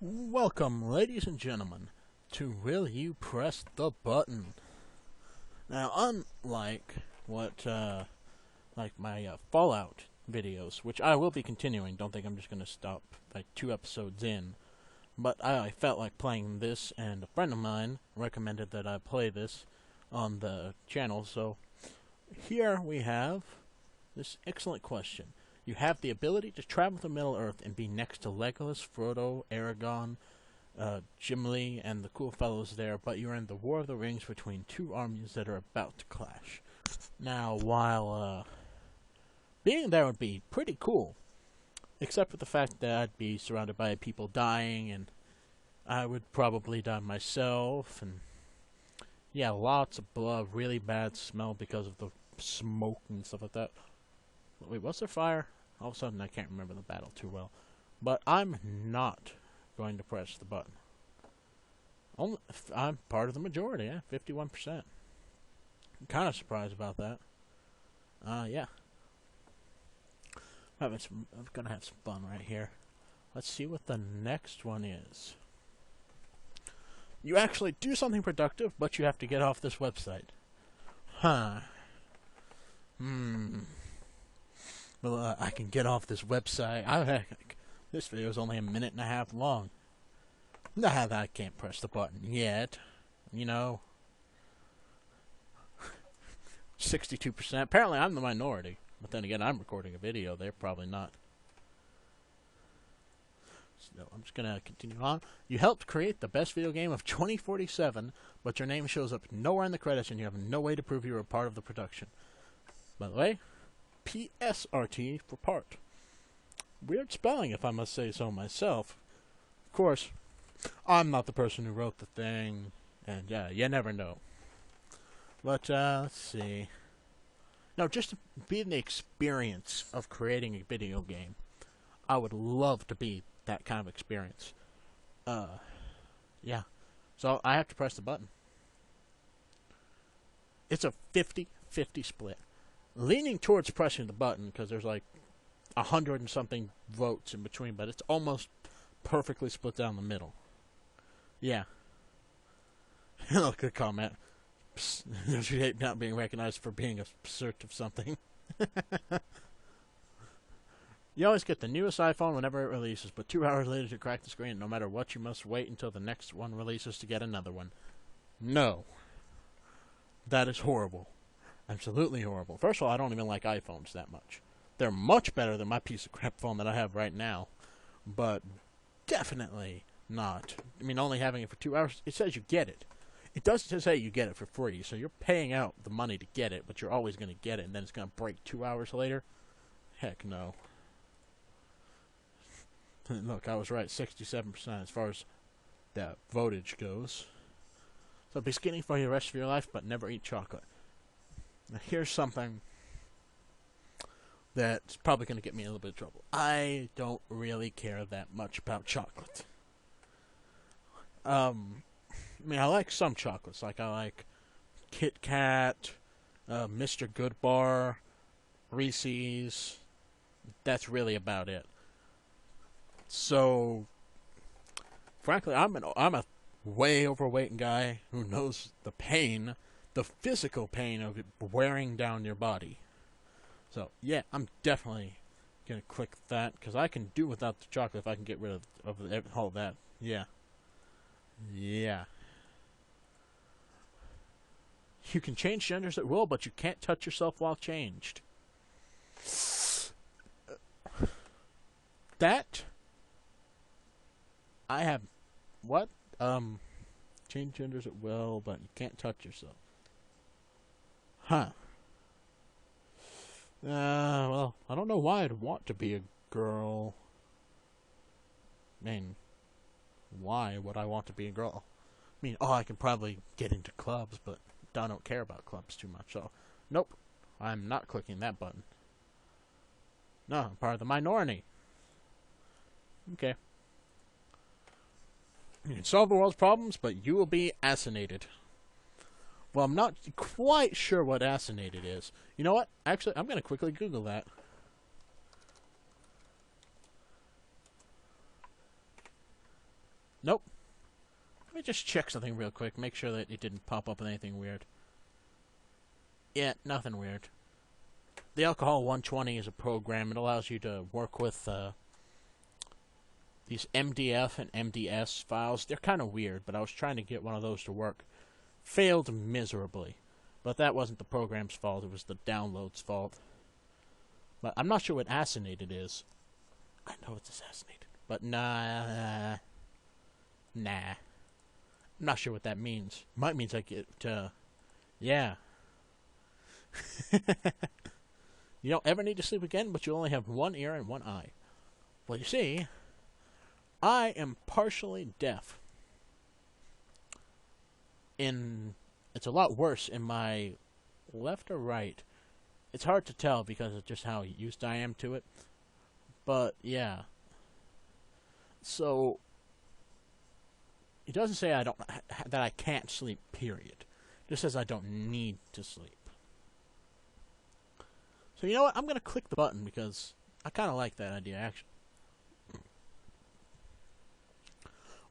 Welcome, ladies and gentlemen, to Will You Press the Button? Now, unlike like my Fallout videos, which I will be continuing, don't think I'm just going to stop like 2 episodes in, but I felt like playing this, and a friend of mine recommended that I play this on the channel, so here we have this excellent question. You have the ability to travel to Middle-earth and be next to Legolas, Frodo, Aragorn, Gimli, and the cool fellows there, but you're in the War of the Rings between two armies that are about to clash. Now, while being there would be pretty cool, except for the fact that I'd be surrounded by people dying, and I would probably die myself, and yeah, lots of blood, really bad smell because of the smoke and stuff like that. Wait, was there fire? All of a sudden, I can't remember the battle too well. But I'm not going to press the button. I'm part of the majority, yeah, 51%. I'm kind of surprised about that. Yeah. I'm gonna have some fun right here. Let's see what the next one is. You actually do something productive, but you have to get off this website. Huh. Well, I can get off this website. This video is only a minute and a half long. Nah, I can't press the button yet. You know, 62%. Apparently, I'm the minority. But then again, I'm recording a video. They're probably not. So I'm just gonna continue on. You helped create the best video game of 2047, but your name shows up nowhere in the credits, and you have no way to prove you were a part of the production. By the way, PSRT for part. Weird spelling, if I must say so myself. Of course, I'm not the person who wrote the thing, and yeah, you never know. But, let's see. No, just to be in the experience of creating a video game, I would love to be that kind of experience. Yeah. So, I have to press the button. It's a 50-50 split. Leaning towards pressing the button because there's like 100 and something votes in between, but it's almost perfectly split down the middle. Yeah. Look, good comment. Don't you hate not being recognized for being a search of something? You always get the newest iPhone whenever it releases, but 2 hours later to crack the screen. No matter what, you must wait until the next one releases to get another one. No. That is horrible. Absolutely horrible. First of all, I don't even like iPhones that much. They're much better than my piece of crap phone that I have right now. But definitely not. I mean, only having it for 2 hours, it says you get it. It doesn't say you get it for free, so you're paying out the money to get it, but you're always going to get it, and then it's going to break 2 hours later? Heck no. Look, I was right, 67% as far as that votage goes. So be skinny for the rest of your life, but never eat chocolate. Now, here's something that's probably going to get me in a little bit of trouble. I don't really care that much about chocolate. I mean, I like some chocolates. Like, I like Kit Kat, Mr. Goodbar, Reese's. That's really about it. So, frankly, I'm a way overweight guy who knows the pain, the physical pain of it wearing down your body. So, yeah, I'm definitely going to click that, because I can do without the chocolate if I can get rid of all that. Yeah. Yeah. You can change genders at will, but you can't touch yourself while changed. That, I have, what? Change genders at will, but you can't touch yourself. Huh. Well, I don't know why I'd want to be a girl. I mean, why would I want to be a girl? I mean, I can probably get into clubs, but I don't care about clubs too much, so nope. I'm not clicking that button. No, I'm part of the minority. Okay. You can solve the world's problems, but you will be assassinated. Well, I'm not quite sure what assassinated is. You know what? Actually, I'm going to quickly Google that. Nope. Let me just check something real quick. Make sure that it didn't pop up with anything weird. Yeah, nothing weird. The Alcohol 120 is a program. It allows you to work with these MDF and MDS files. They're kind of weird, but I was trying to get one of those to work. Failed miserably. But that wasn't the program's fault. It was the download's fault. But I'm not sure what assassinated is. I know it's assassinated. But nah. I'm not sure what that means. Might means I get, yeah. You don't ever need to sleep again, but you only have one ear and one eye. Well, you see, I am partially deaf. It's a lot worse in my left or right. It's hard to tell because of just how used I am to it. But, yeah. So, it doesn't say that I can't sleep, period. It just says I don't need to sleep. So you know what? I'm going to click the button because I kind of like that idea, actually.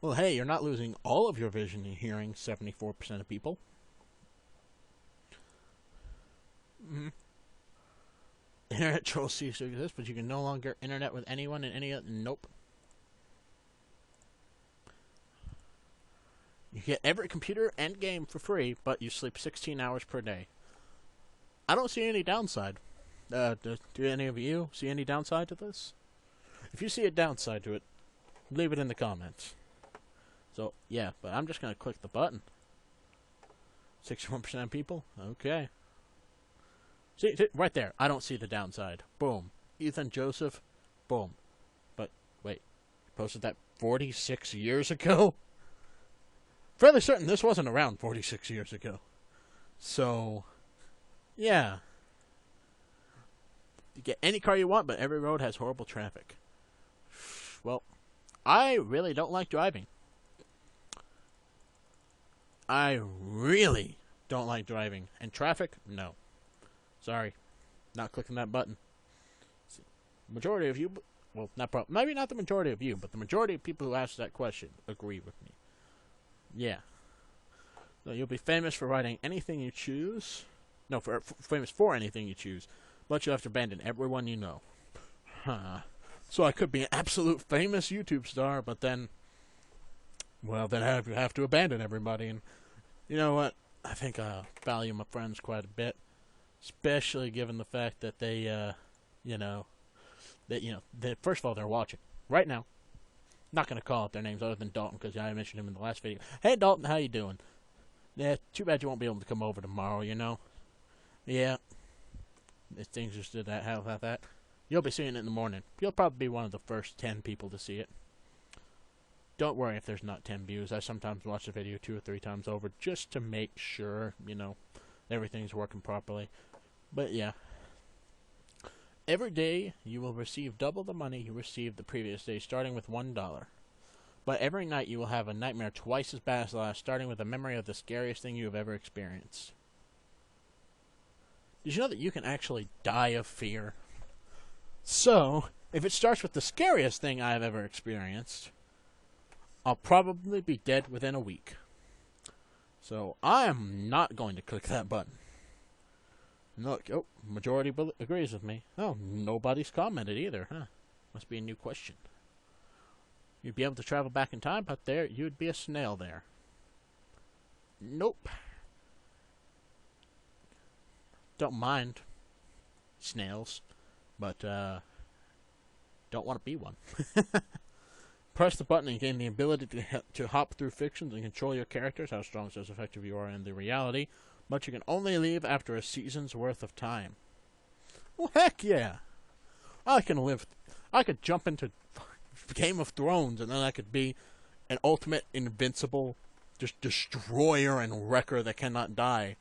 Well, hey, you're not losing all of your vision and hearing, 74% of people. Internet trolls cease to exist, but you can no longer internet with anyone in any other... Nope. You get every computer and game for free, but you sleep 16 hours per day. I don't see any downside. Do any of you see any downside to this? If you see a downside to it, leave it in the comments. So, yeah, but I'm just going to click the button. 61% of people? Okay. See, right there. I don't see the downside. Boom. Ethan Joseph. Boom. But, wait. Posted that 46 years ago? Fairly certain this wasn't around 46 years ago. So, yeah. You get any car you want, but every road has horrible traffic. Well, I really don't like driving. I really don't like driving. And traffic? No. Sorry. Not clicking that button. Majority of you, well, maybe not the majority of you, but the majority of people who ask that question agree with me. Yeah. So you'll be famous for writing anything you choose. No, famous for anything you choose. But you have to abandon everyone you know. Huh. So I could be an absolute famous YouTube star, but then... Well, then I have to abandon everybody. And you know what? I think I value my friends quite a bit. Especially given the fact that they, first of all, they're watching. Right now. Not going to call out their names other than Dalton, because I mentioned him in the last video. Hey, Dalton, how you doing? Yeah, too bad you won't be able to come over tomorrow, you know? Yeah. Things just did that, how about that? You'll be seeing it in the morning. You'll probably be one of the first 10 people to see it. Don't worry if there's not 10 views. I sometimes watch the video 2 or 3 times over just to make sure, everything's working properly. But yeah. Every day you will receive double the money you received the previous day, starting with $1. But every night you will have a nightmare twice as bad as the last, starting with a memory of the scariest thing you have ever experienced. Did you know that you can actually die of fear? So, if it starts with the scariest thing I have ever experienced, I'll probably be dead within a week. So, I am not going to click that button. Look, majority agrees with me. Oh, nobody's commented either, huh? Must be a new question. You'd be able to travel back in time, but there, you'd be a snail there. Nope. Don't mind snails, but don't want to be one. Press the button and gain the ability to hop through fictions and control your characters, how strong so effective you are in the reality, but you can only leave after a season's worth of time. Well, heck yeah. I could jump into Game of Thrones, and then I could be an ultimate invincible just destroyer and wrecker that cannot die.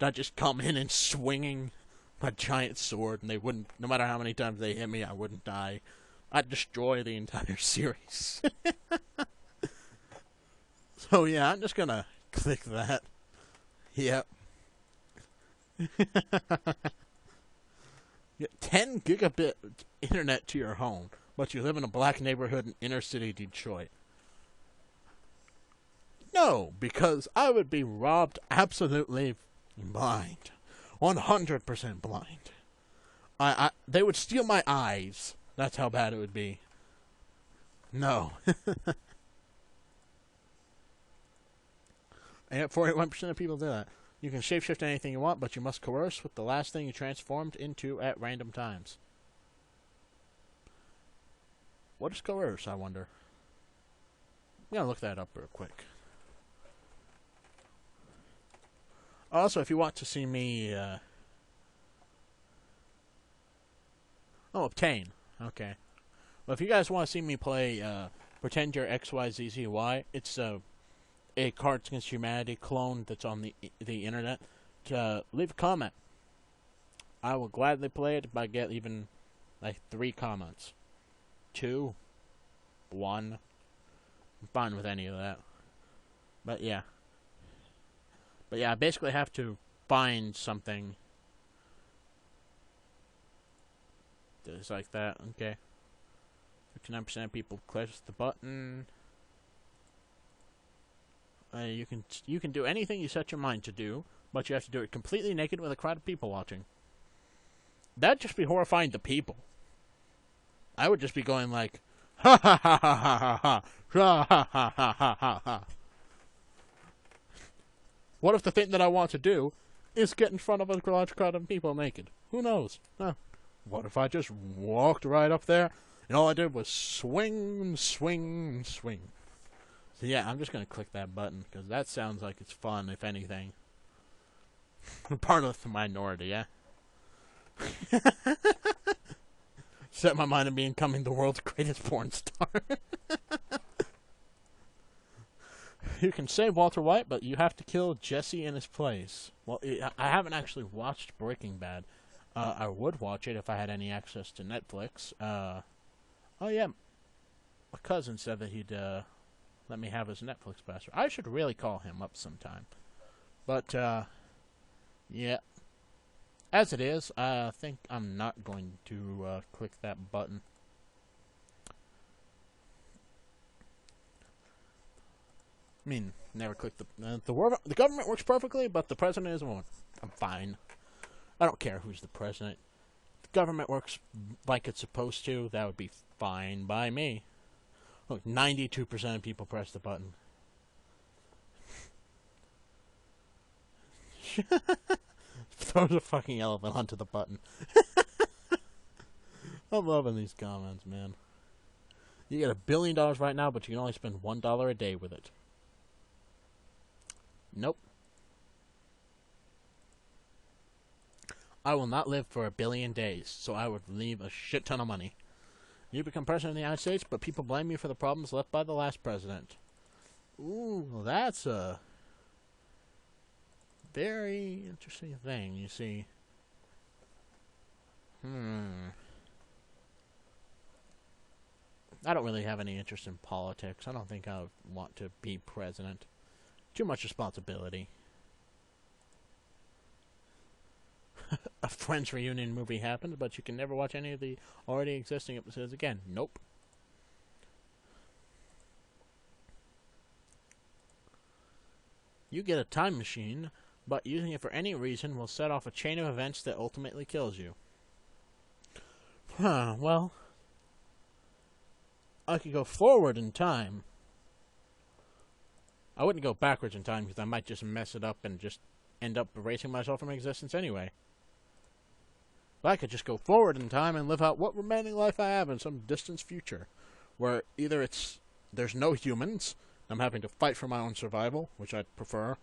I'd just come in and swinging my giant sword, and they wouldn't, no matter how many times they hit me, I wouldn't die. I'd destroy the entire series. So yeah, I'm just gonna click that. Yep. Get 10 gigabit internet to your home, but you live in a black neighborhood in inner city Detroit. No, because I would be robbed absolutely blind. 100% blind. They would steal my eyes. That's how bad it would be. No. And yet 41% of people do that. You can shapeshift anything you want, but you must coerce with the last thing you transformed into at random times. What is coerce, I wonder? I'm going to look that up real quick. Also, if you want to see me... obtain. Okay. Well, if you guys want to see me play Pretend You're XYZZY, it's a Cards Against Humanity clone that's on the internet. Leave a comment. I will gladly play it if I get even like 3 comments. 2. 1. I'm fine with any of that. But yeah. I basically have to find something. Just like that. Okay. 59% of people click the button. You can do anything you set your mind to do, but you have to do it completely naked with a crowd of people watching. That'd just be horrifying to people. I would just be going like, ha ha ha ha ha ha ha ha ha ha ha ha ha. What if the thing that I want to do is get in front of a large crowd of people naked? Who knows? What if I just walked right up there and all I did was swing, swing, swing? So yeah, I'm just going to click that button because that sounds like it's fun, if anything. Part of the minority, yeah? Set my mind on becoming the world's greatest porn star. You can save Walter White, but you have to kill Jesse in his place. Well, I haven't actually watched Breaking Bad. I would watch it if I had any access to Netflix. Oh yeah, my cousin said that he'd let me have his Netflix password. I should really call him up sometime. But, yeah. As it is, I think I'm not going to click that button. I mean, never click the government works perfectly, but the president isn't one. I'm fine. I don't care who's the president. If the government works like it's supposed to, that would be fine by me. Look, 92% of people press the button. Throws a fucking elephant onto the button. I'm loving these comments, man. You get $1 billion right now, but you can only spend $1 a day with it. Nope. I will not live for 1 billion days, so I would leave a shit ton of money. You become president of the United States, but people blame you for the problems left by the last president. Ooh, that's a very interesting thing, you see. I don't really have any interest in politics. I don't think I would want to be president. Too much responsibility. A Friends reunion movie happened, but you can never watch any of the already existing episodes again. Nope. You get a time machine, but using it for any reason will set off a chain of events that ultimately kills you. Well, I could go forward in time. I wouldn't go backwards in time because I might just mess it up and just end up erasing myself from existence anyway. But I could just go forward in time and live out what remaining life I have in some distant future, where either there's no humans, I'm having to fight for my own survival, which I'd prefer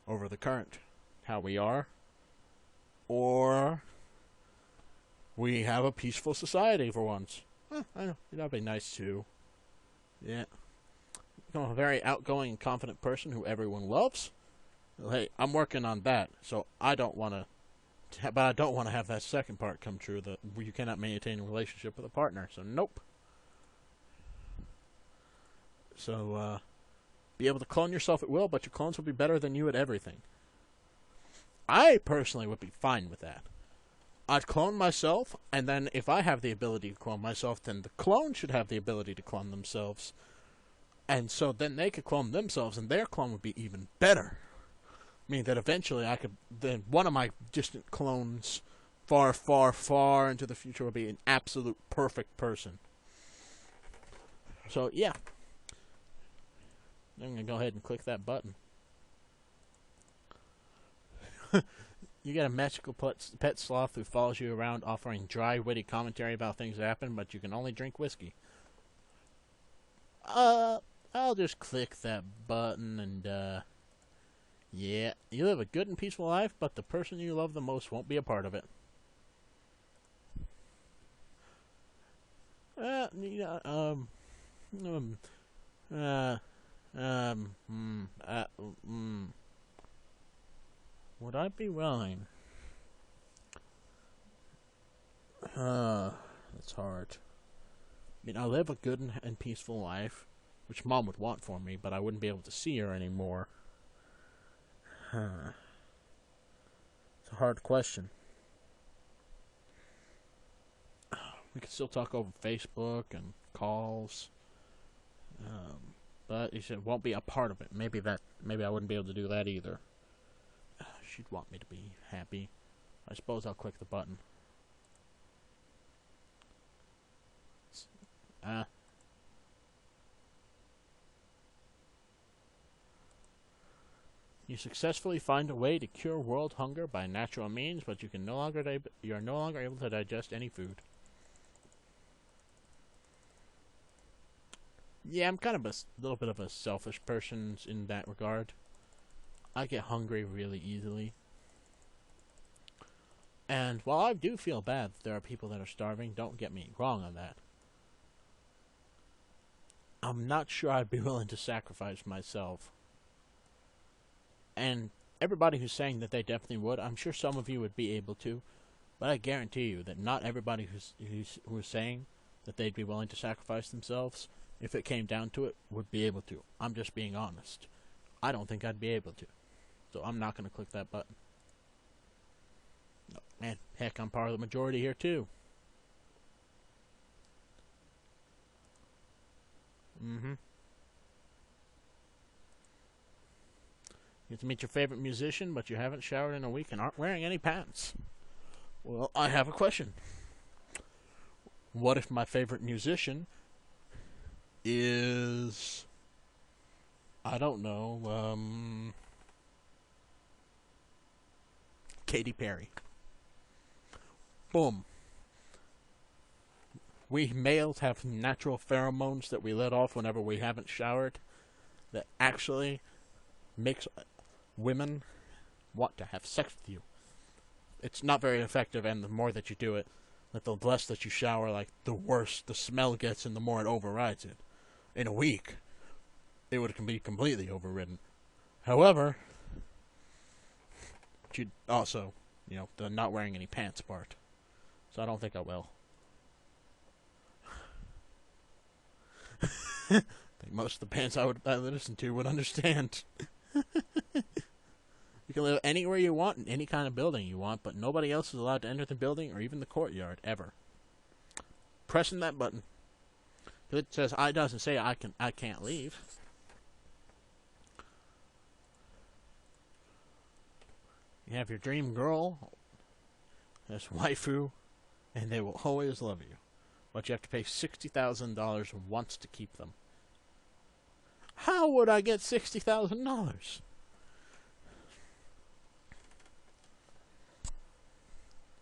over the current how we are, or we have a peaceful society for once. I know, that'd be nice too. Yeah. I'm a very outgoing and confident person who everyone loves. Well, hey, I'm working on that, so I don't want to, but I don't want to have that second part come true, that you cannot maintain a relationship with a partner, so nope. So, be able to clone yourself at will, but your clones will be better than you at everything. I personally would be fine with that. I'd clone myself, and then if I have the ability to clone myself, then the clone should have the ability to clone themselves. And so then they could clone themselves, and their clone would be even better. I mean, that eventually then one of my distant clones, far, far, far into the future, will be an absolute perfect person. So, yeah. I'm going to go ahead and click that button. You get a magical pet sloth who follows you around offering dry, witty commentary about things that happen, but you can only drink whiskey. I'll just click that button and, yeah. You live a good and peaceful life, but the person you love the most won't be a part of it. Would I be willing? That's hard. I mean, I live a good and peaceful life, which Mom would want for me, but I wouldn't be able to see her anymore. It's a hard question. We could still talk over Facebook and calls, but you said it won't be a part of it. Maybe I wouldn't be able to do that either. She'd want me to be happy. I suppose I'll click the button. You successfully find a way to cure world hunger by natural means, but you are no longer able to digest any food. Yeah, I'm kind of a little bit of a selfish person in that regard. I get hungry really easily. And while I do feel bad that there are people that are starving, don't get me wrong on that. I'm not sure I'd be willing to sacrifice myself. And everybody who's saying that they definitely would, I'm sure some of you would be able to, but I guarantee you that not everybody who's saying that they'd be willing to sacrifice themselves, if it came down to it, would be able to. I'm just being honest. I don't think I'd be able to. So I'm not going to click that button. And heck, I'm part of the majority here too. You get to meet your favorite musician, but you haven't showered in a week and aren't wearing any pants. Well, I have a question. What if my favorite musician is, I don't know, Katy Perry? Boom. We males have natural pheromones that we let off whenever we haven't showered that actually makes women want to have sex with you. It's not very effective, and the more that you do it, the less that you shower, like, the worse the smell gets and the more it overrides it. In a week, it would be completely overridden. However, you'd also, the not wearing any pants part. So I don't think I will. I think most of the bands I listen to would understand. You can live anywhere you want in any kind of building you want, but nobody else is allowed to enter the building or even the courtyard ever. Pressing that button. It says I doesn't say I can't leave. You have your dream girl, this waifu, and they will always love you. But you have to pay $60,000 once to keep them. How would I get $60,000?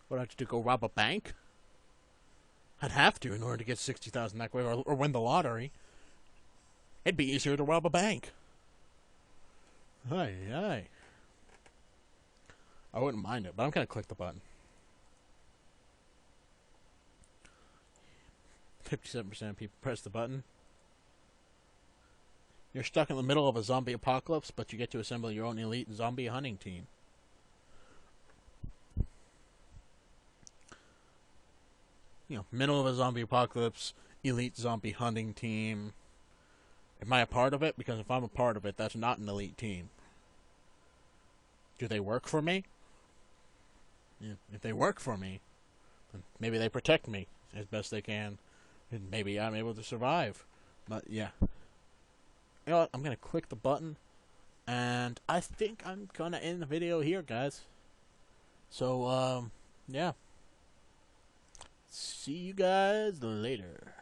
Would I have to go rob a bank? I'd have to in order to get $60,000 that way, or win the lottery. It'd be easier to rob a bank. Aye. I wouldn't mind it, but I'm gonna click the button. 57% of people press the button. You're stuck in the middle of a zombie apocalypse, but you get to assemble your own elite zombie hunting team. Middle of a zombie apocalypse, elite zombie hunting team. Am I a part of it? Because if I'm a part of it, that's not an elite team. Do they work for me? Yeah, if they work for me, then maybe they protect me as best they can, and maybe I'm able to survive. But yeah. you know what, I'm gonna click the button, and I think I'm gonna end the video here, guys. So, yeah. See you guys later.